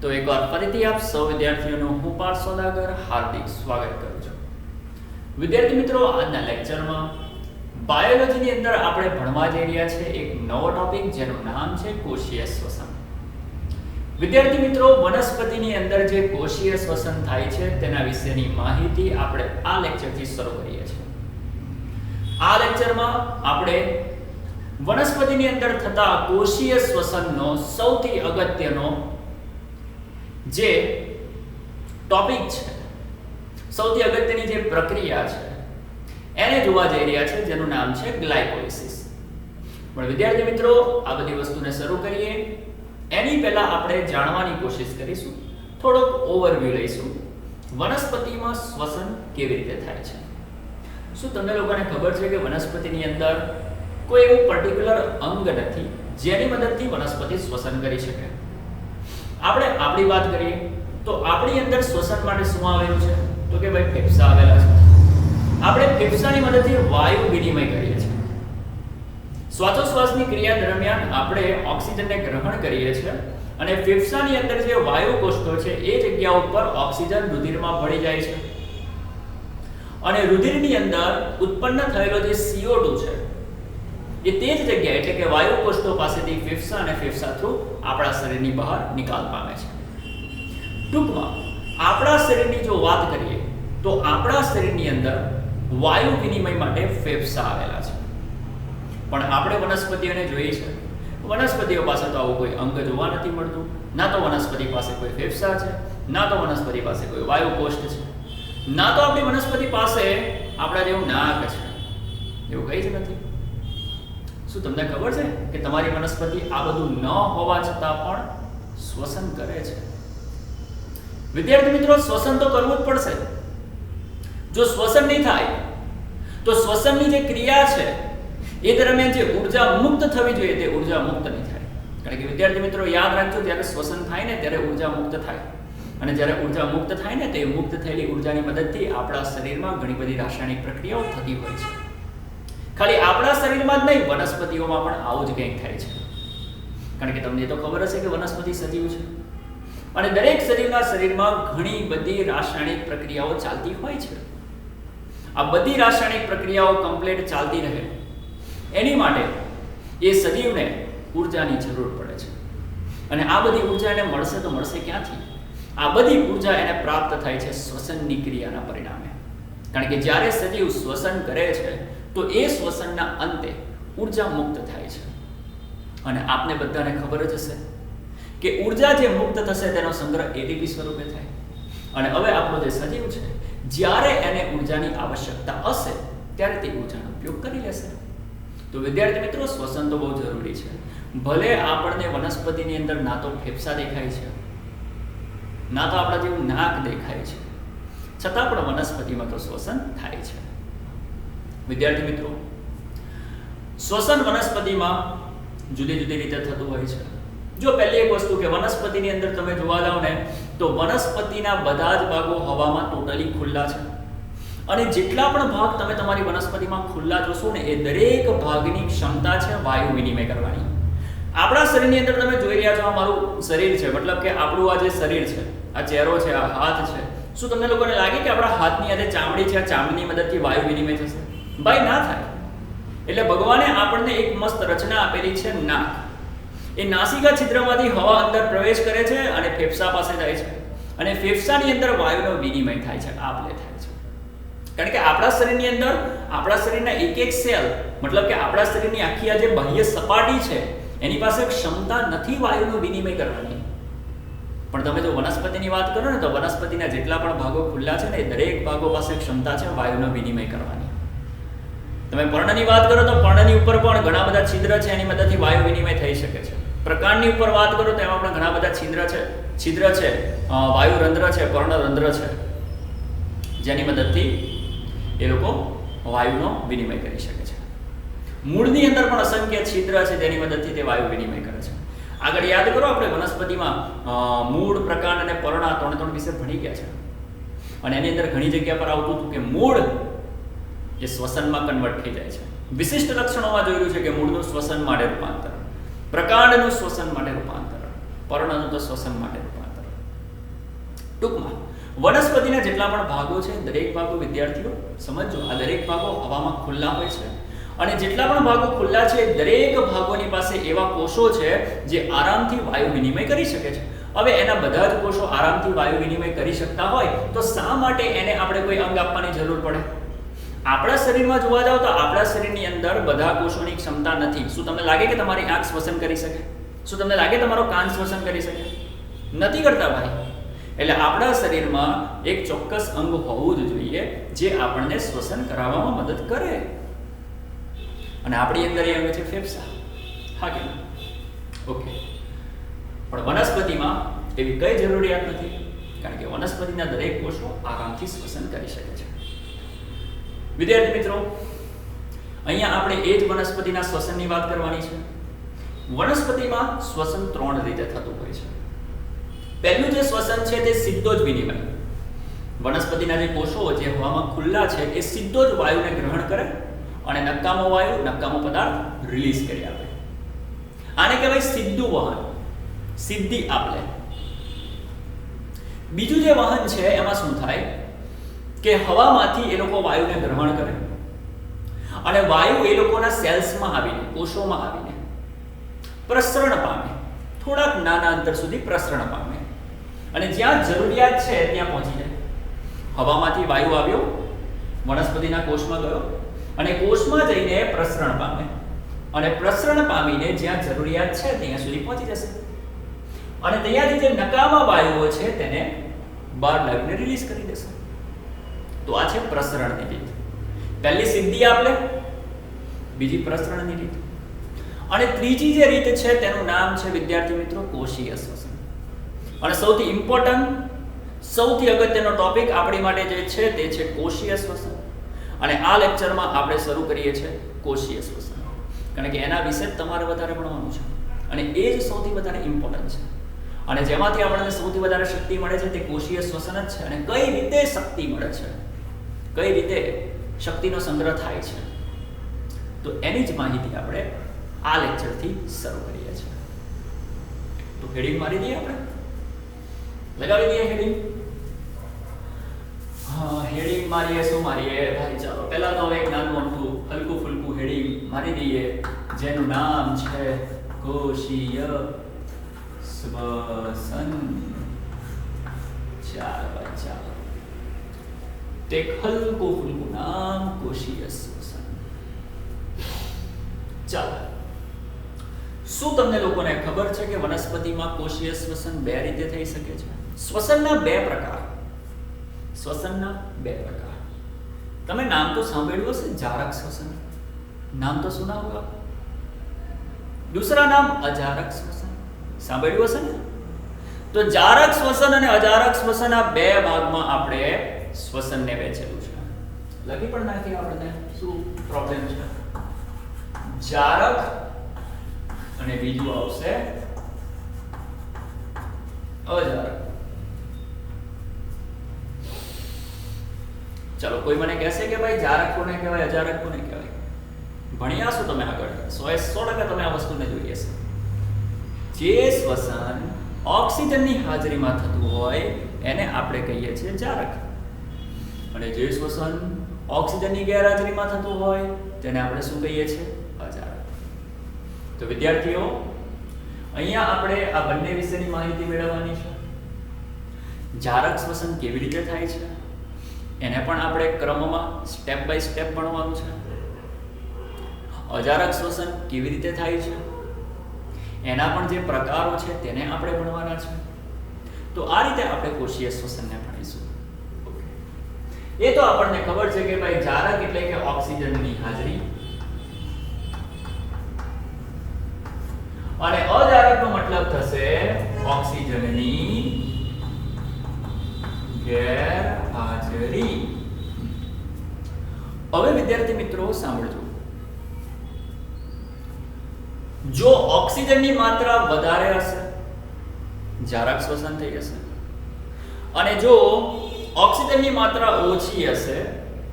તો એકવાર ફરીથી આપ સૌ વિદ્યાર્થીઓનું હું પાર્થ સોદાગર હાર્દિક સ્વાગત કરું છું. વિદ્યાર્થી મિત્રો, આજના લેક્ચરમાં બાયોલોજીની અંદર આપણે ભણવા જઈ રહ્યા છે એક નવો ટોપિક જેનું નામ છે કોષીય શ્વસન. વિદ્યાર્થી મિત્રો, વનસ્પતિની અંદર જે કોષીય શ્વસન થાય છે તેના વિશેની માહિતી આપણે આ લેક્ચરથી શરૂ કરીએ છીએ. આ લેક્ચરમાં આપણે વનસ્પતિની અંદર થતા કોષીય શ્વસનનો સૌથી અગત્યનો જે ટોપિક છે, સૌથી અગત્યની જે પ્રક્રિયા છે એને જોવા જઈ રહ્યા છે, જેનું નામ છે ગ્લાયકોલિસિસ. પણ વિદ્યાર્થી મિત્રો, આ બધી વસ્તુને શરૂ કરીએ એની પહેલા આપણે જાણવાની કોશિશ કરીશું, થોડોક ઓવરવ્યૂ લઈશું વનસ્પતિમાં શ્વસન કેવી રીતે થાય છે. શું તમને લોકોને ખબર છે કે વનસ્પતિની અંદર કોઈ એવું પર્ટિક્યુલર અંગ નથી જેની મદદથી વનસ્પતિ શ્વસન કરી શકે? આપણે આપણી વાત કરીએ તો આપણી અંદર શ્વસન માટે શું આવેલું છે? તો કે ભાઈ ફેફસા આવેલા છે. આપણે ફેફસાની મદદથી વાયુ વિનિમય કરીએ છીએ. શ્વાસોશ્વાસની ક્રિયા દરમિયાન આપણે ઓક્સિજનને ગ્રહણ કરીએ છીએ અને ફેફસાની અંદર જે વાયુ કોષો છે એ જગ્યા ઉપર ઓક્સિજન રુધિરમાં ભળી જાય છે અને રુધિરની અંદર ઉત્પન્ન થયેલો જે CO2 છે એ તે જ જગ્યાએ એટલે કે વાયુ કોષો પાસેથી ફેફસા અને ફેફસા થ્રુ આપણા શરીરની બહાર નિકાલ પામે છે. ટૂંકમાં આપણા શરીરની જો વાત કરીએ તો આપણા શરીરની અંદર વાયુ વિનિમય માટે ફેફસા આવેલા છે. પણ આપણે વનસ્પતિઓને જોઈએ છે, વનસ્પતિઓ પાસે તો આવું કોઈ અંગ જોવા નથી મળતું. ના તો વનસ્પતિ પાસે કોઈ ફેફસા છે, ના તો વનસ્પતિ પાસે કોઈ વાયુ કોષ છે, ના તો આપણી વનસ્પતિ પાસે આપણા જેવું નાક છે. એવું કંઈ જ નથી. શું તમને ખબર છે કે તમારી વનસ્પતિ આ બધું ન હોવા છતાં પણ શ્વસન કરે છે? વિદ્યાર્થી મિત્રો, શ્વસન તો કરવું જ પડશે. જો શ્વસન નહીં થાય તો શ્વસનની જે ક્રિયા છે એ દરમિયાન જે ઉર્જા મુક્ત થવી જોઈએ તે ઉર્જા મુક્ત નહીં થાય. કારણ કે વિદ્યાર્થી મિત્રો, યાદ રાખજો, જ્યારે શ્વસન થાય ને ત્યારે ઉર્જા મુક્ત થાય અને જ્યારે ઉર્જા મુક્ત થાય ને તે મુક્ત થયેલી ઉર્જાની મદદથી આપણા શરીરમાં ઘણી બધી રાસાયણિક પ્રક્રિયાઓ થતી હોય છે. ખાલી આપણા શરીરમાં જ નહીં, વનસ્પતિઓમાં પણ આવું જ કંઈક થાય છે. કારણ કે તમને તો ખબર હશે કે વનસ્પતિ સજીવ છે અને દરેક સજીવના શરીરમાં ઘણી બધી રાસાયણિક પ્રક્રિયાઓ ચાલતી હોય છે. આ બધી રાસાયણિક પ્રક્રિયાઓ કમ્પ્લીટ ચાલતી રહે એની માટે એ સજીવને ઉર્જાની જરૂર પડે છે. અને આ બધી ઉર્જા એને મળશે તો મળશે ક્યાંથી? આ બધી ઉર્જા એને પ્રાપ્ત થાય છે શ્વસનની ક્રિયાના પરિણામે. કારણ કે જ્યારે સજીવ શ્વસન કરે છે તો એ શ્વસનના અંતે ઉર્જા મુક્ત થાય છે. અને આપને બધાને ખબર જ હશે કે ઉર્જા જે મુક્ત થશે તેનો સંગ્રહ ATP સ્વરૂપે થાય. અને હવે આપણો જે સજીવ છે, જ્યારે એને ઉર્જાની આવશ્યકતા હશે ત્યારે તે ઉર્જાનો ઉપયોગ કરી લેશે. તો વિદ્યાર્થી મિત્રો, શ્વસન તો બહુ જરૂરી છે. ભલે આપણને વનસ્પતિની અંદર ના તો ફેફસા દેખાય છે, ના તો આપણા જેવું નાક દેખાય છે, છતાં પણ વનસ્પતિમાં તો શ્વસન થાય છે. વિદ્યાર્થી મિત્રો, શ્વસન વનસ્પતિમાં જુદી જુદી રીતે થતું હોય છે. જો પહેલી એક વસ્તુ કે વનસ્પતિની અંદર તમે જોવા જાવ ને તો વનસ્પતિના બધા જ ભાગો હવામાં ટોટલી ખુલ્લા છે અને જેટલા પણ ભાગ તમે તમારી વનસ્પતિમાં ખુલ્લા જોશો ને એ દરેક ભાગની ક્ષમતા છે વાયુ વિનિમય કરવાની. આપણા શરીરની અંદર તમે જોઈ રહ્યા છો, આ મારું શરીર છે, મતલબ કે આપણું આ જે શરીર છે, આ ચહેરો છે, આ હાથ છે. શું તમને લોકોને લાગે કે આપણા હાથની આ જે ચામડી છે, આ ચામડીની મદદથી વાયુ વિનિમય થશે? ભાઈ, ના થાય. એટલે ભગવાને આપણને એક મસ્ત રચના આપેલી છે, નાક. એ નાસિકા છિદ્રમાંથી હવા અંદર પ્રવેશ કરે છે અને ફેફસા પાસે જાય છે અને ફેફસાની અંદર વાયુનો વિનિમય થાય છે, આપ-લે થાય છે. કારણ કે આપણા શરીરની અંદર આપણા શરીરના એક એક સેલ, મતલબ કે આપણા શરીરની આખી આ જે બાહ્ય સપાટી છે એની પાસે ક્ષમતા નથી વાયુનો વિનિમય કરવાની. પણ તમે જો વનસ્પતિની વાત કરો ને તો વનસ્પતિના જેટલા પણ ભાગો ખુલ્લા છે ને એ દરેક ભાગો પાસે ક્ષમતા છે વાયુનો વિનિમય કરવાની. તમે પર્ણની વાત કરો તો પર્ણની ઉપર પણ ઘણા બધા છિદ્ર છે, એની મદદથી વાયુ વિનિમય થઈ શકે છે. પ્રકાંડની ઉપર વાત કરો તો એમાં પણ ઘણા બધા છિદ્ર છે, વાયુરંધ્ર છે, પર્ણરંધ્ર છે, જેની મદદથી એ લોકો વાયુનો વિનિમય કરી શકે છે. મૂળની અંદર પણ અસંખ્ય છિદ્ર છે જેની મદદથી તે વાયુ વિનિમય કરે છે. આગળ યાદ કરો, આપણે વનસ્પતિમાં મૂળ, પ્રકાંડ અને પર્ણ આ ત્રણ વિશે ભણી ગયા છે અને એની અંદર ઘણી જગ્યા પર આવતું હતું કે મૂળ એ શ્વસનમાં કન્વર્ટ થઈ જાય છે. વિશિષ્ટ લક્ષણોમાં જોયું છે કે મૂળનું શ્વસન માટે રૂપાંતર, પ્રકાંડનું શ્વસન માટે રૂપાંતર, પર્ણનું તો શ્વસન માટે રૂપાંતર. ટૂંકમાં વનસ્પતિના જેટલા પણ ભાગો છે દરેક ભાગો વિદ્યાર્થીઓ સમજો, આ દરેક ભાગો હવામાં ખુલ્લા હોય છે અને જેટલા પણ ભાગો ખુલ્લા છે દરેક ભાગોની પાસે એવા કોષો છે જે આરામથી વાયુ વિનિમય કરી શકે છે. હવે એના બધા જ કોષો આરામથી વાયુ વિનિમય કરી શકતા હોય તો શા માટે એને આપણે કોઈ અંગ આપવાની જરૂર પડે? આપણા શરીરમાં જોવા જાવ તો આપણા શરીરની અંદર બધા કોષોની ક્ષમતા નથી. શું તમને લાગે કે તમારી આંખ શ્વસન કરી શકે? શું તમને લાગે તમારો કાન શ્વસન કરી શકે? નથી કરતા ભાઈ. એટલે આપણા શરીરમાં એક ચોક્કસ અંગ હોવું જ જોઈએ જે આપણને શ્વસન કરાવવામાં મદદ કરે. અને આપણી અંદર એ અંગ છે ફેફસા. હા કે ઓકે. પણ વનસ્પતિમાં એવી કઈ જરૂરિયાત નથી, કારણ કે વનસ્પતિના દરેક કોષો આરામથી શ્વસન કરી શકે છે. વિદ્યાર્થી મિત્રો, અહીંયા આપણે એ જ વનસ્પતિના શ્વસનની વાત કરવાની છે. વનસ્પતિમાં શ્વસન 3 રીતે થતું હોય છે. પહેલું જે શ્વસન છે તે સીધો જ વિનિમય. વનસ્પતિના જે કોષો જે હવામાં ખુલ્લા છે એ સીધો જ વાયુને ગ્રહણ કરે અને નકામો વાયુ, નકામો પદાર્થ રિલીઝ કરી આપે. આને કહેવાય સીધું વહન, સીધી આપલે. બીજું જે વહન છે એમાં શું થાય કે હવામાંથી એ લોકો વાયુને ગ્રહણ કરે અને વાયુ એ લોકોના સેલ્સમાં આવીને, કોષોમાં આવીને પ્રસરણ પામે. થોડાક નાના અંતર સુધી પ્રસરણ પામે અને જ્યાં જરૂરિયાત છે ત્યાં પહોંચી જાય. હવામાંથી વાયુ આવ્યો, વનસ્પતિના કોષમાં ગયો અને કોષમાં જઈને પ્રસરણ પામે અને પ્રસરણ પામીને જ્યાં જરૂરિયાત છે ત્યાં સુધી પહોંચી જશે અને ત્યાંથી જે નકામા વાયુઓ છે તેને બહાર લાવીને રિલીઝ કરી દેશે. તો આ છે પ્રસરણની રીત. પહેલી સીધી આપલે, બીજી પ્રસરણની રીત. અને ત્રીજી જે રીત છે તેનું નામ છે વિદ્યાર્થી મિત્રો કોષીય શ્વસન. અને સૌથી ઇમ્પોર્ટન્ટ, સૌથી અગત્યનો ટોપિક આપણી માટે જે છે તે છે કોષીય શ્વસન. અને આ લેક્ચરમાં આપણે શરૂ કરીએ છીએ કોષીય શ્વસન, કારણ કે એના વિશે તમારે વધારે ભણવાનું છે અને એ જ સૌથી વધારે ઇમ્પોર્ટન્ટ છે. અને જેમાંથી આપણને સૌથી વધારે શક્તિ મળે છે તે કોષીય શ્વસન જ છે. અને કઈ રીતે શક્તિ મળે છે, કઈ રીતે શક્તિનો સંગ્રહ થાય છે, તો એની જ માહિતી આપણે આ લેક્ચરથી શરૂ કરીએ છીએ. તો હેડિંગ મારી દઈએ, આપણે લગાવી દઈએ હેડિંગ. હા, હેડિંગ મારીએ. શું મારીએ ભાઈ? ચાલો પહેલા તો એક નાનું અમથું હલકું ફુલકું હેડિંગ મારી દઈએ જેનું નામ છે કોષીય શ્વસન. ચાલો ચાલો, તે હલકું ફુલકું નામ કોષીય શ્વસન. ચાલો, શું તમને લોકોને ખબર છે કે વનસ્પતિમાં કોષીય શ્વસન 2 રીતે થઈ શકે છે? શ્વસનના 2 પ્રકાર. શ્વસનના 2 પ્રકાર. તમે નામ તો સાંભળ્યું હશે, જારક શ્વસન. નામ તો સુના હોગા. दूसरा नाम अजारक श्वसन. સાંભળ્યું હશે ને? તો જારક શ્વસન અને અજારક શ્વસન આ 2 ભાગમાં આપણે શ્વસનને વહેંચેલું છે. લખી પણ નાખીએ આપણને શું પ્રોબ્લેમ છે. જારક અને બીજું આવશે અજારક. ચલો, કોઈ મને કહેશે કે ભાઈ જારક કોને કહેવાય, અજારક કોને કહેવાય? ભણ્યા છો તમે આગળ, 100% તમે આ વસ્તુને જોઈ હશે. જે શ્વસન ઓક્સિજનની હાજરીમાં થતું હોય એને આપણે કહીએ છીએ જારક, અને જે શ્વસન ઓક્સિજનની ગેરહાજરીમાં થતું હોય તેને આપણે શું કહીએ છીએ? અજારક. તો વિદ્યાર્થીઓ, અહીંયા આપણે આ બંને વિશેની માહિતી મેળવવાની છે. જારક શ્વસન કેવી રીતે થાય છે એને પણ આપણે ક્રમમાં સ્ટેપ બાય સ્ટેપ ભણવાનું છે. અજારક શ્વસન કેવી રીતે થાય છે એના પણ જે પ્રકારો છે તેને આપણે ભણવાના છે. તો આ રીતે આપણે કોષીય શ્વસનને ભણીશું. એ તો આપણને ખબર છે કે ભાઈ જારક એટલે કે ઓક્સિજનની હાજરી, અને અજારકનો મતલબ થશે ઓક્સિજનની ગેરહાજરી. હવે વિદ્યાર્થી મિત્રો સાંભળજો, જો ઓક્સિજનની માત્રા વધારે હશે જારક શ્વસન થઈ જશે, અને જો ઓક્સિજનની માત્રા ઓછી હશે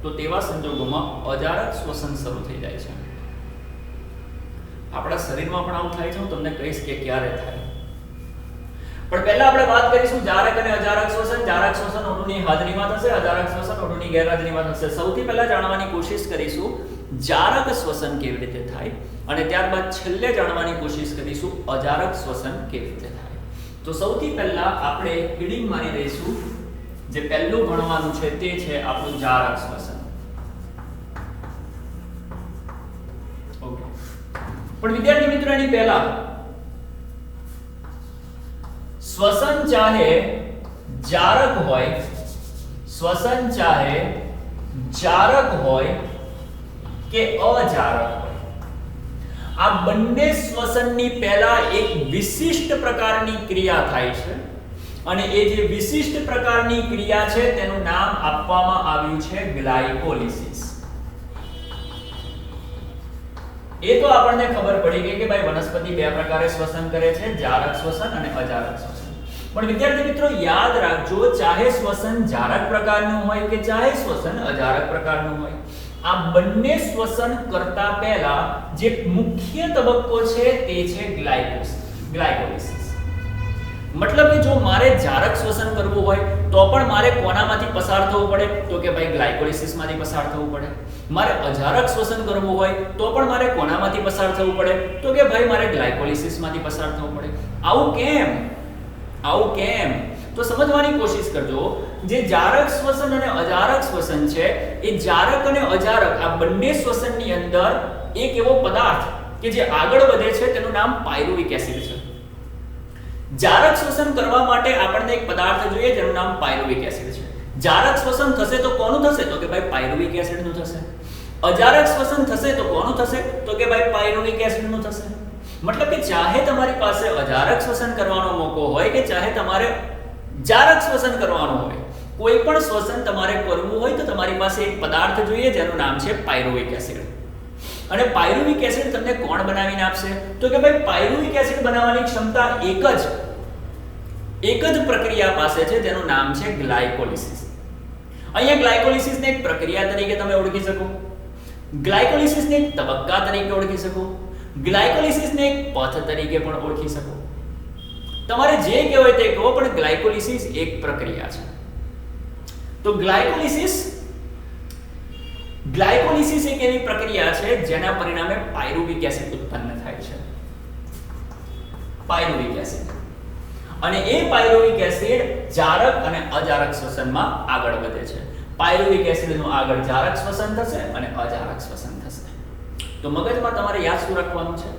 તો તેવા સંજોગોમાં અજારક શ્વસન શરૂ થઈ જાય છે. આપણા શરીરમાં પણ આવું થાય છે. હું તમને કહીશ કે ક્યારે થાય. પણ પહેલા આપણે વાત કરીશું જારક અને અજારક શ્વસન. જારક શ્વસન અણુની હાજરીમાં થશે, અજારક શ્વસન અણુની ગેરહાજરીમાં થશે. સૌથી પહેલા જાણવાની કોશિશ કરીશું જારક શ્વસન કેવી રીતે થાય અને ત્યારબાદ છેલ્લે જાણવાની કોશિશ કરીશું અજારક શ્વસન કેવી રીતે થાય. તો સૌથી પહેલા આપણે હિડિંગ મારી દઈશું. જે પહેલું ભણવાનું છે તે છે આપણું જારક શ્વસન. ઓકે. પણ વિદ્યાર્થી મિત્રો એની પહેલા શ્વસન ચાહે જારક હોય, શ્વસન ચાહે જારક હોય કે અજારક હોય, આ બંને શ્વસનની પહેલા એક વિશિષ્ટ પ્રકારની ક્રિયા થાય છે અને એ જે વિશિષ્ટ પ્રકારની ક્રિયા છે તેનું નામ આપવામાં આવ્યું છે ગ્લાયકોલિસિસ. એ તો આપણને ખબર પડી ગઈ કે ભાઈ વનસ્પતિ બે પ્રકારે શ્વસન કરે છે, જારક શ્વસન અને અજારક શ્વસન. પણ વિદ્યાર્થી મિત્રો યાદ રાખજો, ચાહે શ્વસન જારક પ્રકારનું હોય કે ચાહે શ્વસન અજારક પ્રકારનું હોય, આ બંને શ્વસન કરતા પહેલા જે મુખ્ય તબક્કો છે તે છે ગ્લાયકોલિસિસ. મતલબ કે જો મારે જારક શ્વસન કરવું હોય તો પણ મારે કોનામાંથી પસાર થવું પડે? તો કે ભાઈ ગ્લાયકોલિસિસમાંથી પસાર થવું પડે. મારે અજારક શ્વસન કરવું હોય તો પણ મારે કોનામાંથી પસાર થવું પડે? તો કે ભાઈ મારે ગ્લાયકોલિસિસમાંથી પસાર થવું પડે. આવું કેમ? તો સમજવાની કોશિશ કરજો. જે જારક શ્વસન અને અજારક શ્વસન છે એ જારક અને અજારક આ બંને શ્વસનની અંદર એક એવો પદાર્થ કે જે આગળ વધે છે તેનું નામ પાયરુવિક એસિડ છે. જારક શ્વસન કરવા માટે આપણને એક પદાર્થ જોઈએ જેનું નામ પાયરુવિક એસિડ છે. જારક શ્વસન થશે તો કોનું થશે? તો કે ભાઈ પાયરુવિક એસિડનું થશે. અજારક શ્વસન થશે તો કોનું થશે? તો કે ભાઈ પાયરુવિક એસિડનું થશે. મતલબ કે ચાહે તમારી પાસે અજારક શ્વસન કરવાનો મોકો હોય કે ચાહે તમારે જારક શ્વસન કરવાનું હોય, કોઈ પણ શ્વસન તમારે કરવું હોય તો તમારી પાસે એક પદાર્થ જોઈએ જેનું નામ છે પાયરુવિક એસિડ. અને પાયરુવિક એસિડ તમને કોણ બનાવીને આપશે? તો કે ભાઈ પાયરુવિક એસિડ બનાવવાની ક્ષમતા એક જ પ્રક્રિયા પાસે છે જેનું નામ છે ગ્લાયકોલિસિસ. અહીંયા ગ્લાયકોલિસિસને એક પ્રક્રિયા તરીકે તમે ઓળખી શકો, ગ્લાયકોલિસિસને એક તબક્કા તરીકે ઓળખી શકો, ગ્લાયકોલિસિસને એક પથ તરીકે પણ ઓળખી શકો. તમારે જે કહેવાય તે કહો, પણ ગ્લાયકોલિસિસ એક પ્રક્રિયા છે. તો ગ્લાયકોલિસિસ એક એવી પ્રક્રિયા છે જેના પરિણામે પાયરુવિક એસિડ ઉત્પન્ન થાય છે. Pyruvic acid. અને એ પાયરુવિક એસિડ જારક અને અજારક શ્વસનમાં આગળ વધે છે. પાયરુવિક એસિડનું આગળ જારક શ્વસન થશે અને અજારક શ્વસન થશે. તો મગજમાં તમારે યાદ શું રાખવાનું છે?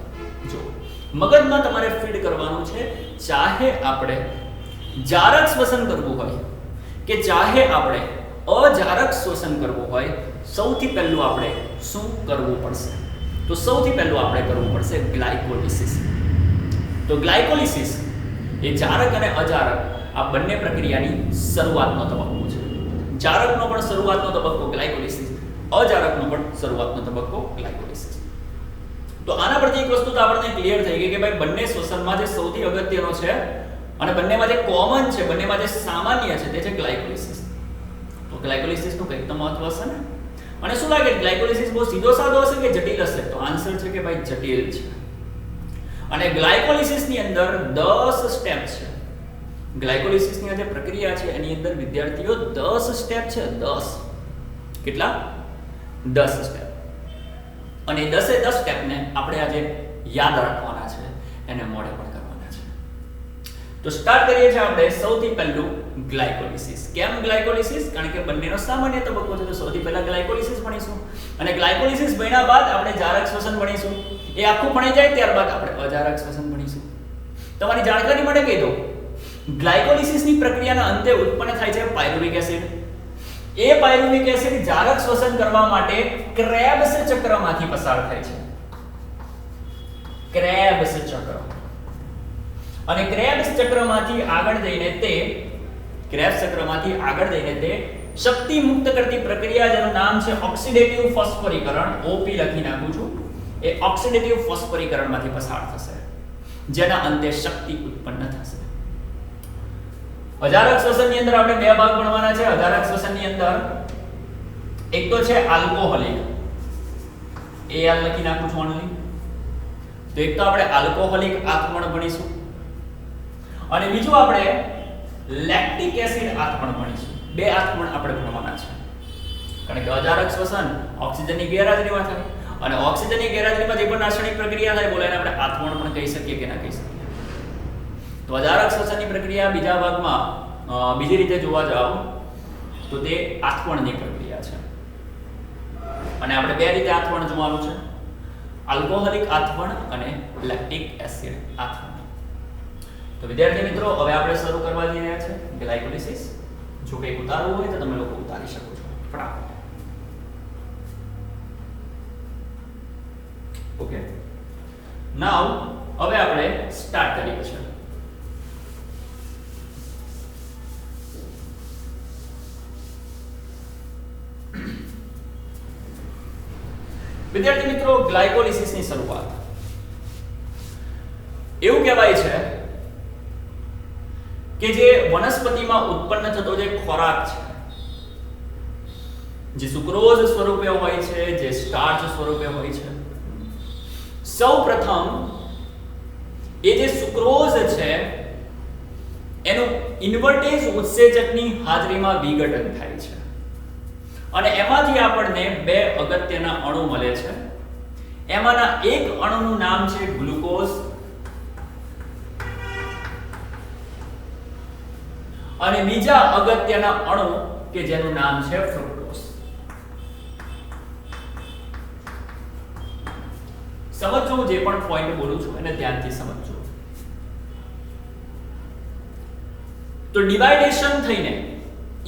જો મગજમાં તમારે ફીડ કરવાનું છે, ચાહે આપણે જારક શ્વસન કરવું હોય કે ચાહે આપણે અજારક શ્વસન કરવું હોય, સૌથી પહેલું આપણે શું કરવું પડશે? તો સૌથી પહેલું આપણે કરવું પડશે ગ્લાયકોલિસિસ. તો ગ્લાયકોલિસિસ એ જારક અને અજારક આ બંને પ્રક્રિયાની શરૂઆતનો તબક્કો છે. જારકનો પણ શરૂઆતનો તબક્કો ગ્લાયકોલિસિસ, અજારકનો પણ શરૂઆતનો તબક્કો ગ્લાયકોલિસિસ. તો આના પરથી એક વસ્તુ તો આપણને ક્લિયર થઈ ગઈ કે ભાઈ બંને શ્વસનમાં જે સૌથી અગત્યનો છે અને બંનેમાં જે કોમન છે, બંનેમાં જે સામાન્ય છે તે છે ગ્લાયકોલિસિસ. તો ગ્લાયકોલિસિસનું કંઈક તો મહત્વ હશે ને? અને શું લાગે, ગ્લાયકોલિસિસ બહુ સીધો સાધો હશે કે જટિલ હશે? તો આન્સર છે કે ભાઈ જટિલ છે. અને ગ્લાયકોલિસિસની અંદર 10 સ્ટેપ છે. ગ્લાયકોલિસિસની આ જે પ્રક્રિયા છે એની અંદર વિદ્યાર્થીઓ 10 સ્ટેપ છે. 10 કેટલા? 10 સ્ટેપ. અને 10 સ્ટેપને આપણે આજે યાદ રાખવાના છે, એને મોડે પણ કરવાના છે. તો સ્ટાર્ટ કરીએ છીએ આપણે સૌથી પહેલું ગ્લાયકોલિસિસ. કેમ ગ્લાયકોલિસિસ? કારણ કે બંનેનો સામાન્ય તબક્કો છે. તો સૌથી પહેલા ગ્લાયકોલિસિસ ભણીશું અને ગ્લાયકોલિસિસ ભણ્યા બાદ આપણે જારક શ્વસન ભણીશું. એ આખું ભણી જાય ત્યારબાદ આપણે અજારક શ્વસન ભણીશું. તમારી જાણકારી માટે કહી દઉં, ગ્લાયકોલિસિસની પ્રક્રિયાના અંતે ઉત્પન્ન થાય છે પાયરુવિક એસિડ. એ પાયરુવિક એસિડ જારક શ્વસન કરવા માટે ક્રેબ્સ ચક્રમાંથી પસાર થાય છે. ક્રેબ્સ ચક્ર. અને ક્રેબ્સ ચક્રમાંથી આગળ જઈને તે શક્તિ મુક્ત કરતી પ્રક્રિયા જેનું નામ છે ઓક્સિડેટિવ ફોસ્ફોરીકરણ, OP લખી નાખું છું. એ ઓક્સિડેટિવ ફોસ્ફોરીકરણમાંથી પસાર થશે જેના અંતે શક્તિ ઉત્પન્ન થશે. અજારક શ્વસનની અંદર આપણે બે ભાગ ભણવાના છે. અજારક શ્વસનની અંદર એક તો છે આલ્કોહોલિક, AL લખી નાખું છું ઓનલી. તો એક તો આપણે આલ્કોહોલિક આક્રમણ ભણીશું અને બીજું આપણે લેક્ટિક એસિડ આથમણ ભણીશું. બે આથમણ આપણે ભણવાના છે. કારણ કે અજારક શ્વસન ઓક્સિજનની ગેરહાજરીમાં થાય અને ઓક્સિજનની ગેરહાજરીમાં જે પણ રાસાયણિક પ્રક્રિયા થાય બોલે એને આપણે આથમણ પણ કહી શકીએ કે ના કહી શકીએ. તો અજારક શ્વસનની પ્રક્રિયા બીજા ભાગમાં બીજી રીતે જોવા જાવ તો તે આથમણની પ્રક્રિયા છે. અને આપણે બે રીતે આથમણ જોવાનું છે, આલ્કોહોલિક આથમણ અને લેક્ટિક એસિડ આથમણ. તો વિદ્યાર્થી મિત્રો હવે આપણે શરૂ કરવા જઈ રહ્યા છે ગ્લાયકોલિસિસ. જો કંઈક ઉતારવું હોય તો તમે લોકો ઉતારી શકો છો ફટાફટ. ઓકે, નાઉ હવે આપણે સ્ટાર્ટ કરીએ છીએ. વિદ્યાર્થી મિત્રો, ગ્લાયકોલિસિસની શરૂઆત એવું કહેવાય છે કે જે વનસ્પતિમાં ઉત્પન્ન થતો જે ખોરાક છે, જે સુક્રોઝ સ્વરૂપે હોય છે, જે સ્ટાર્ચ સ્વરૂપે હોય છે, સૌપ્રથમ એ જે સુક્રોઝ છે એનું ઇન્વર્ટેજ ઉત્સેચકની હાજરીમાં વિઘટન થાય છે અને એમાંથી આપણને બે અગત્યના અણુ મળે છે. એમાંના એક અણુનું નામ છે ગ્લુકોઝ અને બીજા અગત્યના અણુ કે જેનું નામ છે ફ્રુક્ટોઝ. સમજો, જે પણ પોઈન્ટ બોલું છું એને ધ્યાનથી સમજો. તો ડિવાઇડેશન થઈને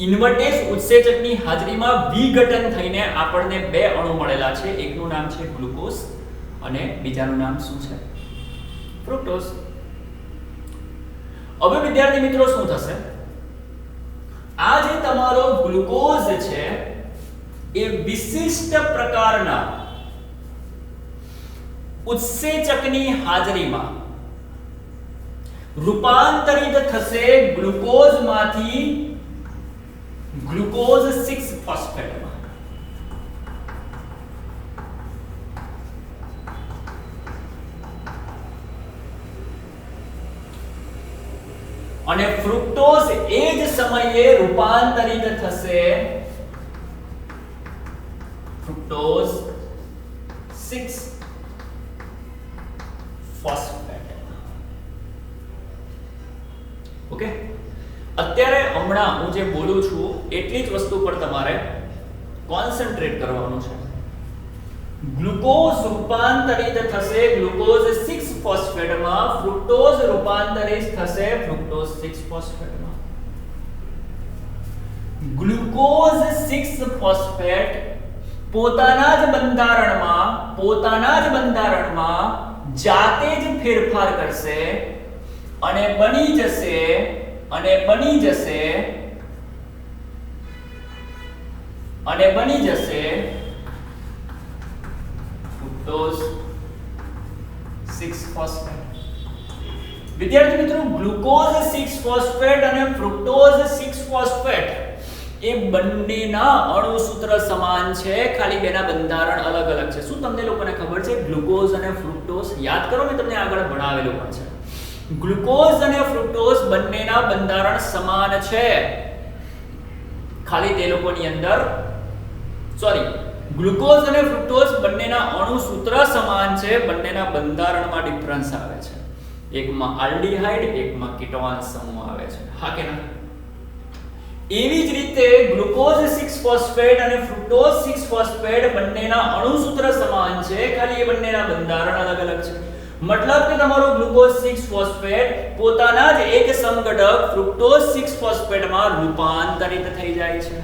ઇન્વર્ટેજ ઉત્સેચકની હાજરીમાં વિઘટન થઈને આપણને બે અણુ મળેલા છે. એકનું નામ છે ગ્લુકોઝ અને બીજાનું નામ શું છે? ફ્રુક્ટોઝ. હવે વિદ્યાર્થી મિત્રો શું થશે? આ જે તમારો ગ્લુકોઝ છે એ વિશિષ્ટ પ્રકારના ઉત્સેચકની હાજરીમાં રૂપાંતરિત થશે ગ્લુકોઝમાંથી ગ્લુકોઝ 6 ફોસ્ફેટમાં. અને ફ્રુક્ટોઝ એ જ સમયે રૂપાંતરિત થશે ફ્રુક્ટોઝ 6 ફોસ્ફેટ. ઓકે, અત્યારે હમણાં હું જે બોલું છું એટલી જ વસ્તુ પર તમારે કોન્સન્ટ્રેટ કરવાનું છે. ગ્લુકોઝ રૂપાંતરિત થશે ગ્લુકોઝ 6 ફોસ્ફેટમાં, ફ્રુક્ટોઝ રૂપાંતરિત થશે ફ્રુક્ટોઝ 6 ફોસ્ફેટમાં. ગ્લુકોઝ 6 ફોસ્ફેટ પોતાના જ બંધારણમાં જાતે જ ફેરફાર કરશે અને બની જશે ફ્રુક્ટોઝ 6 ફોસ્ફેટ. વિદ્યાર્થી મિત્રો, ગ્લુકોઝ 6 ફોસ્ફેટ અને ફ્રુક્ટોઝ 6 ફોસ્ફેટ એ બંનેના અણુસૂત્ર સમાન છે, ખાલી બેના બંધારણ અલગ અલગ છે. શું તમને લોકોને ખબર છે? ગ્લુકોઝ અને ફ્રુક્ટોઝ યાદ કરો, મેં તમને આગળ ભણાવેલું પણ છે. ગ્લુકોઝ અને ફ્રુક્ટોઝ બંનેના બંધારણ સમાન છે, ખાલી તે લોકોની અંદર ગ્લુકોઝ અને ફ્રુક્ટોઝ બંનેના અણુસૂત્ર સમાન છે, બંનેના બંધારણમાં ડિફરન્સ આવે છે. એકમાં આલ્ડીહાઇડ, એકમાં કીટોન સમૂહ આવે છે. હા કે ના? એવી જ રીતે ગ્લુકોઝ 6 ફોસ્ફેટ અને ફ્રુક્ટોઝ 6 ફોસ્ફેટ બંનેના અણુસૂત્ર સમાન છે, ખાલી એ બંનેના બંધારણ અલગ અલગ છે. મતલબ કે તમારો ગ્લુકોઝ 6 ફોસ્ફેટ પોતાના જ એક સમઘટક ફ્રુક્ટોઝ 6 ફોસ્ફેટમાં રૂપાંતરિત થઈ જાય છે.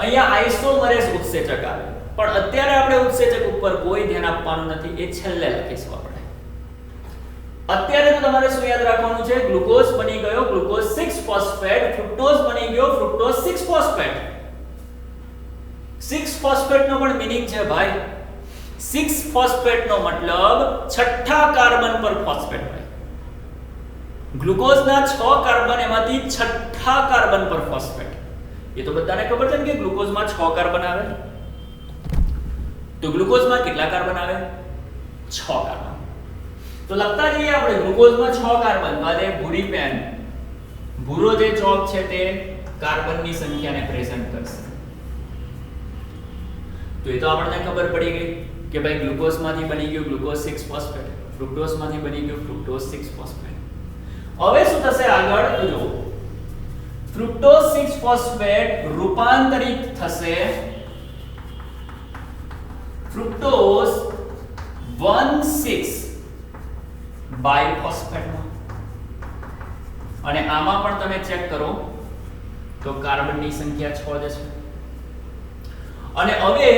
અહીંયા આઇસોમરેઝ ઉત્સેચક આવે, પણ અત્યારે આપણે ઉત્સેચક ઉપર કોઈ ધ્યાન આપવાનું નથી, એ છેલ્લે લખીશું આપણે. અત્યારે તો તમારે શું યાદ રાખવાનું છે? ગ્લુકોઝ બની ગયો ગ્લુકોઝ 6 ફોસ્ફેટ, ફ્રુક્ટોઝ બની ગયો ફ્રુક્ટોઝ 6 ફોસ્ફેટ. 6 ફોસ્ફેટ નો પણ મીનિંગ છે ભાઈ. 6 ફોસ્ફેટ નો મતલબ છઠ્ઠા કાર્બન પર ફોસ્ફેટ હોય. ગ્લુકોઝના 6 કાર્બન, એમાંથી છઠ્ઠા કાર્બન પર ફોસ્ફેટ. એ તો બધાને ખબર છે ને કે ગ્લુકોઝમાં 6 કાર્બન આવે. તો ગ્લુકોઝમાં કેટલા કાર્બન આવે? 6 કાર્બન. તો લખતા જઈએ આપણે ગ્લુકોઝમાં 6 કાર્બન, વાલે ભૂરી પેન ભૂરો જે ચોક છે તે કાર્બનની સંખ્યાને પ્રેઝન્ટ કરશે. તો એ તો આપણને ખબર પડી ગઈ કે ભાઈ ગ્લુકોઝમાંથી બની ગયું ગ્લુકોઝ 6 ફોસ્ફેટ, ફ્રુક્ટોઝમાંથી બની ગયું ફ્રુક્ટોઝ 6 ફોસ્ફેટ. હવે શું થશે આગળ તો જો ફ્રુક્ટોઝ 6 ફોસ્ફેટ રૂપાંતરિત થશે ફ્રુક્ટોઝ 1,6 બાયફોસ્ફેટમાં. અને આમાં પણ તમે ચેક કરો તો કાર્બનની સંખ્યા 6 જ છે. અને હવે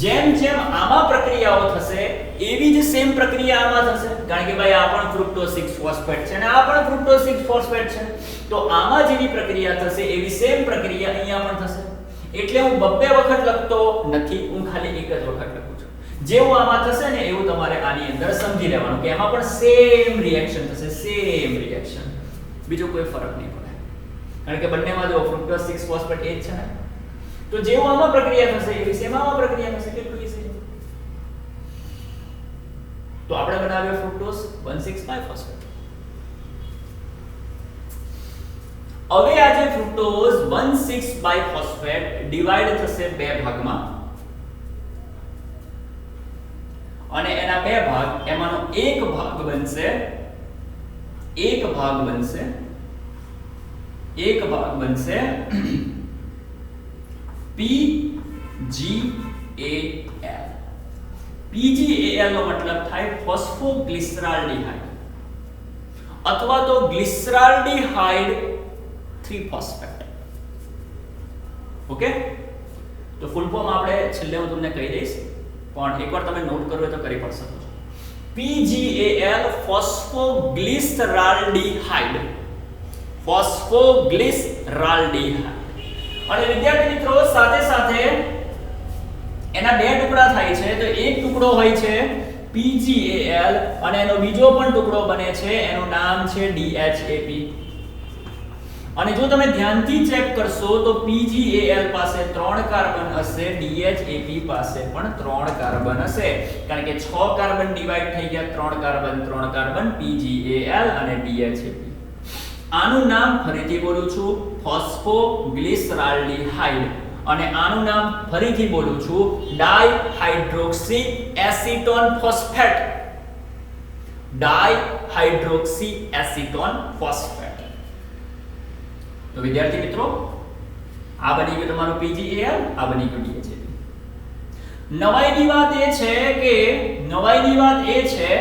જેમ જેમ આમાં પ્રક્રિયાઓ થશે એવી જ સેમ પ્રક્રિયા આમાં થશે, કારણ કે ભાઈ આ પણ ફ્રુક્ટોઝ 6 ફોસ્ફેટ છે અને આ પણ ફ્રુક્ટોઝ 6 ફોસ્ફેટ છે. તો આમાં જેવી પ્રક્રિયા થશે એવી સેમ પ્રક્રિયા અહીંયા પણ થશે. એટલે હું બબ્બે વખત લખતો નથી, હું ખાલી એક જ વખત લખું છું. જેવું આમાં થશે ને એવું તમારે આની અંદર સમજી લેવાનું કે એમાં પણ સેમ રિએક્શન થશે, સેમ રિએક્શન, બીજો કોઈ ફરક નહીં પડે. કારણ કે બંનેમાં જો ફ્રુક્ટોઝ 6 ફોસ્ફેટ એ જ છે ને, તો જેવું આમાં પ્રક્રિયા થશે એવી સેમ આમાં પ્રક્રિયા થશે. કેટલું ઈઝી. તો આપણે બનાવ્યો ફ્રુક્ટોઝ 1,6 બાયફોસ્ફેટ. હવે આ જે ફ્રુક્ટોઝ 1,6 બાયફોસ્ફેટ ડિવાઇડ થશે બે ભાગમાં અને એના બે ભાગ, એમાંનો એક ભાગ બનશે PGAL. PGAL નો મતલબ થાય ફોસ્ફોગ્લિસરાલ્ડિહાઇડ અથવા તો ગ્લિસરાલ્ડિહાઇડ 3 ફોસ્ફેટ. ઓકે, તો ફૂલ ફોર્મ આપણે છેલ્લે હું તમને કહી દઈશ, પણ એકવાર તમે નોટ કરવો તો કરી પણ શકો છો. PGAL ફોસ્ફોગ્લિસરાલ્ડિહાઇડ. અને વિદ્યાર્થી મિત્રો સાથે સાથે એના બે ટુકડા થાય છે. તો એક ટુકડો હોય છે PGAL અને એનો બીજો પણ ટુકડો બને છે, એનું નામ છે DHAP. અને જો તમે ધ્યાનથી ચેક કરશો તો PGAL પાસે 3 કાર્બન હશે, DHAP પાસે પણ 3 કાર્બન હશે, કારણ કે 6 કાર્બન ડિવાઇડ થઈ ગયા, 3 કાર્બન PGAL અને DHAP. આનું નામ ફરીથી બોલું છું ફોસ્ફોગ્લિસરાલ્ડિહાઇડ અને આનું નામ ફરીથી બોલું છું dihydroxy acetone phosphate. Dihydroxy acetone phosphate. તો વિદ્યાર્થી મિત્રો આ બની ગયું તમારું PGAL, આ બની ગયું DHAP. નવાઈની વાત એ છે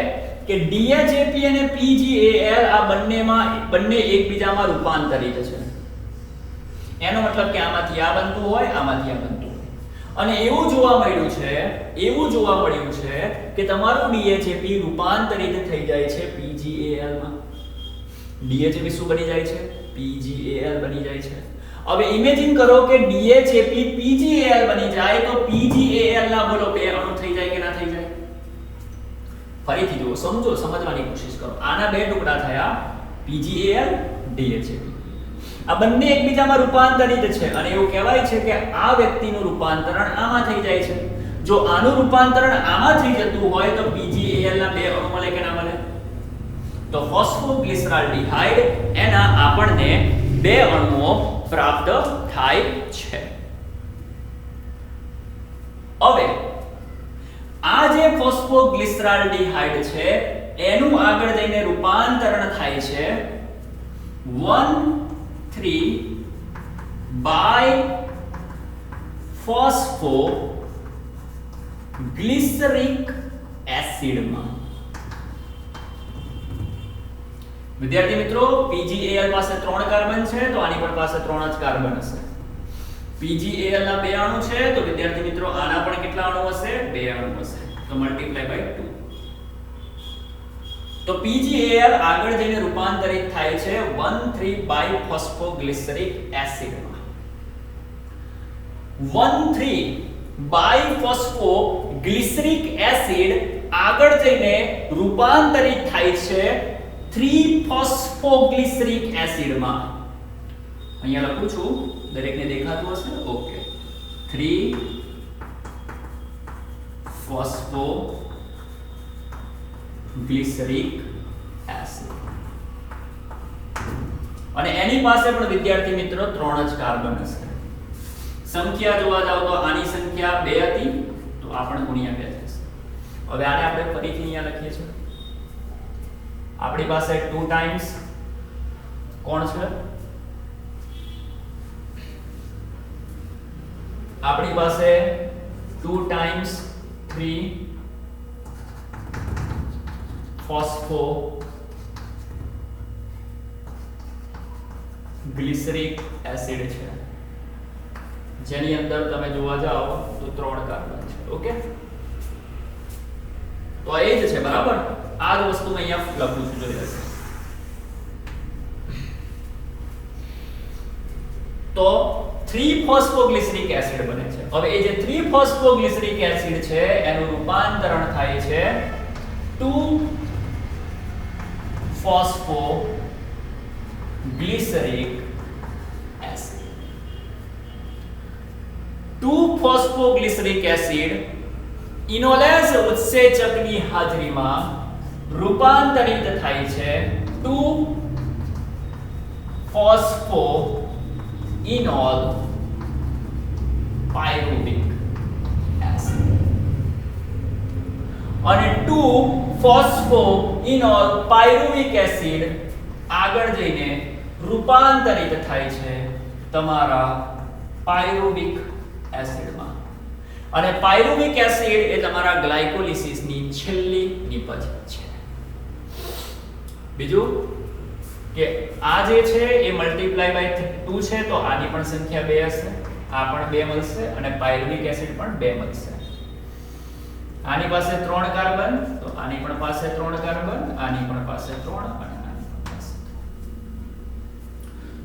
કે DHAP અને PGAL આ બંને એકબીજામાં રૂપાંતરિત છે. એનો મતલબ કે આમાંથી આ બનતું હોય, આમાંથી આ બનતું હોય. અને એવું જોવા મળ્યું છે કે તમારું DHAP રૂપાંતરિત થઈ જાય છે PGAL માં. DHAP શું બની જાય છે? PGAL બની જાય છે. હવે ઇમેજિન કરો કે DHAP PGAL બની જાય તો PGAL ના બોલો બે અણુ થઈ જાય કે ના થઈ જાય? ફરીથી જુઓ, સમજો, સમજવાની કોશિશ કરો. આના બે ટુકડા થયા PGAL, DHAP. આ બંને એકબીજામાં રૂપાંતરિત છે અને એવું કહેવાય છે કે આ વ્યક્તિનું રૂપાંતરણ આમાં થઈ જાય છે. જો આનું રૂપાંતરણ આમાં થઈ જતું હોય તો PGAL ના બે અણુ મળે કે ના મળે? તો ફોસ્ફોગ્લિસરાલ્ડિહાઇડ એના આપણને બે અણુઓ પ્રાપ્ત થાય છે. હવે આ જે ફોસ્ફોગ્લિસરાલ્ડિહાઇડ છે એનું આગળ જઈને રૂપાંતરણ થાય છે 1,3 બાયફોસ્ફોગ્લિસરિક એસિડમાં. વિદ્યાર્થી મિત્રો PGAL પાસે 3 કાર્બન છે તો આની પણ પાસે 3 જ કાર્બન હશે. PGAL ના બે અણુ છે તો વિદ્યાર્થી મિત્રો આના પણ કેટલા અણુ હશે? 2 અણુ હશે. તો મલ્ટીપ્લાય બાય 2. તો PGAL આગળ જઈને રૂપાંતરિત થાય છે 1,3 બાયફોસ્ફોગ્લિસરિક એસિડમાં. 1,3 બાયફોસ્ફોગ્લિસરિક એસિડ આગળ જઈને રૂપાંતરિત થાય છે 3-ફોસ્ફોગ્લિસરિક એસિડમાં. અહીંયા લખું છું, દરેકને દેખાતું હશે? ઓકે. 3-ફોસ્ફોગ્લિસરિક એસિડ. અને એની પાસે પણ વિદ્યાર્થી મિત્રો 3 જ કાર્બન હશે. સંખ્યા જોવા જાવ તો આની સંખ્યા 2 હતી તો આ પણ ગુણ્યા 2 થશે. હવે આને આપણે ફરીથી અહીંયા લખીએ છીએ. આપણી પાસે 2 ટાઈમ્સ કોણ છે? આપણી પાસે 2 ટાઈમ્સ 3 ફોસ્ફો ગ્લિસરિક એસિડ છે, જેની અંદર તમે જોવા જાઓ તો 3 કાર્બન છે. ઓકે, તો એ જ છે બરાબર. આ જ વસ્તુ મેં અહીંયા લખું છું, જોઈ લેજો. તો 3-ફોસ્ફોગ્લિસરિક એસિડ બને છે. હવે એ જે 3-ફોસ્ફોગ્લિસરિક એસિડ છે એનું રૂપાંતરણ થાય છે 2-ફોસ્ફોગ્લિસરિક એસિડ. 2-ફોસ્ફોગ્લિસરિક એસિડ ઇનોલેસ ઉત્સેચકની હાજરીમાં રૂપાંતરિત થાય છે 2-ફોસ્ફોઇનોલ પાયરુવિક એસિડ. અને 2-ફોસ્ફોઇનોલ પાયરુવિક એસિડ આગળ જઈને રૂપાંતરિત થાય છે તમારા પાયરુવિક એસિડમાં. અને પાયરુવિક એસિડ એ તમારા ગ્લાયકોલિસિસની છેલ્લી નિપજ છે. બીજું કે આ જે છે એ મલ્ટીપ્લાય બાય 2 છે તો આની પણ સંખ્યા 2 હશે, આ પણ 2 મળશે અને પાયરુવિક એસિડ પણ 2 મળશે. આની પાસે 3 કાર્બન તો આની પણ પાસે 3 કાર્બન, આની પણ પાસે 3 અને આની પણ પાસે.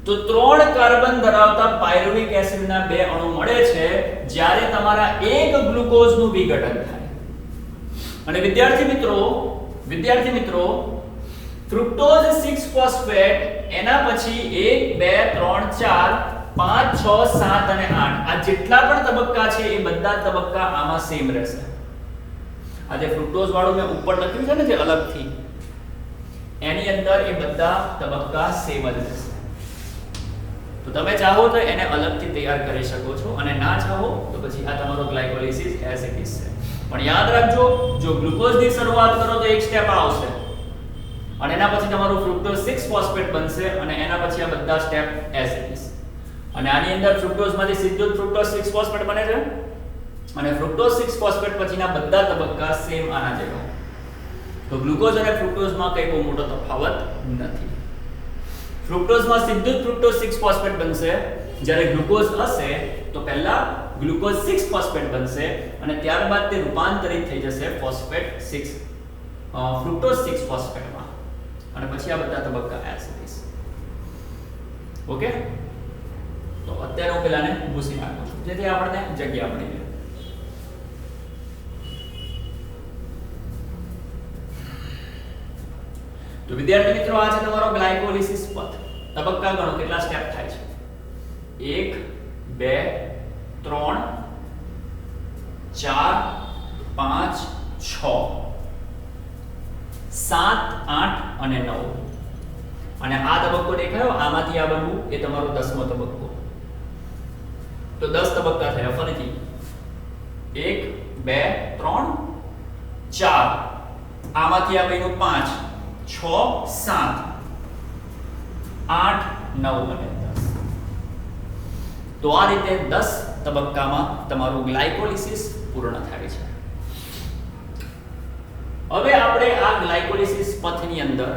તો 3 કાર્બન ધરાવતા પાયરુવિક એસિડના 2 અણુ મળે છે જ્યારે તમારા 1 ગ્લુકોઝનું વિઘટન થાય. અને વિદ્યાર્થી મિત્રો ફ્રુક્ટોઝ 6 ફોસ્ફેટ એના પછી 1 2 3 4 5 6 7 અને 8 આ જેટલા પણ તબક્કા છે એ બધા તબક્કા આમાં સેમ રહેશે. આ જે ફ્રુક્ટોઝ વાળું મેં ઉપર લખ્યું છે ને જે અલગથી, એની અંદર એ બધા તબક્કા સેમ જ રહેશે. તો તમે ચાહો તો એને અલગથી તૈયાર કરી શકો છો અને ના ચાહો તો પછી આ તમારો ગ્લાયકોલિસિસ એઝ ઇટ ઇઝ છે. પણ યાદ રાખજો, જો ગ્લુકોઝની શરૂઆત કરો તો એક સ્ટેપ આવશે અને એના પછી તમારું ફ્રુક્ટોઝ 6 ફોસ્ફેટ બનશે અને એના પછી આ બધા સ્ટેપ એઝ ઇટ ઇઝ. અને આની અંદર ફ્રુક્ટોઝમાંથી સીધું જ ફ્રુક્ટોઝ 6 ફોસ્ફેટ બને છે અને ફ્રુક્ટોઝ 6 ફોસ્ફેટ પછીના બધા તબક્કા સેમ આના જેવા. તો ગ્લુકોઝ અને ફ્રુક્ટોઝમાં કંઈ બહુ મોટો તફાવત નથી. ફ્રુક્ટોઝમાં સીધું જ ફ્રુક્ટોઝ 6 ફોસ્ફેટ બનશે, જ્યારે ગ્લુકોઝ હશે તો પહેલા ગ્લુકોઝ 6 ફોસ્ફેટ બનશે અને ત્યારબાદ તે રૂપાંતરિત થઈ જશે ફોસ્ફેટ 6 ફ્રુક્ટોઝ 6 ફોસ્ફેટમાં અને પછી આ બધા તબક્કા એઝ ઇટ ઇઝ. ઓકે, તો અત્યારે હું પેલાને ભૂસી નાખું છું જેથી આપણને જગ્યા મળી રહે. તો વિદ્યાર્થી મિત્રો આ છે તમારો ગ્લાયકોલિસિસ પથ. તબક્કા ગણો કેટલા સ્ટેપ થાય છે? 1 2 3 4 5 6 7 8 અને 9. અને આ તબક્કો દેખાયો, આમાંથી આ બનવું એ તમારો 10મો તબક્કો. તો 10 તબક્કા થયા. ફરીથી 1 2 3 4, આમાંથી આ બન્યું 5 6 7 8 9 અને 10. તો આ રીતે 10 તબક્કામાં તમારું ગ્લાયકોલિસિસ પૂર્ણ થાય છે. હવે આપણે આ ગ્લાયકોલિસિસ પથની અંદર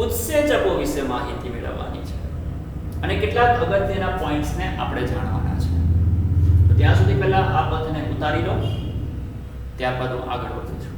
ઉત્સેચકો વિશે માહિતી મેળવવાની છે અને કેટલાક અગત્યના પોઈન્ટ્સને આપણે જાણવાના છે. તો ત્યાં સુધી પહેલા આ પથને ઉતારી લો, ત્યારબાદ હું આગળ વધું છું.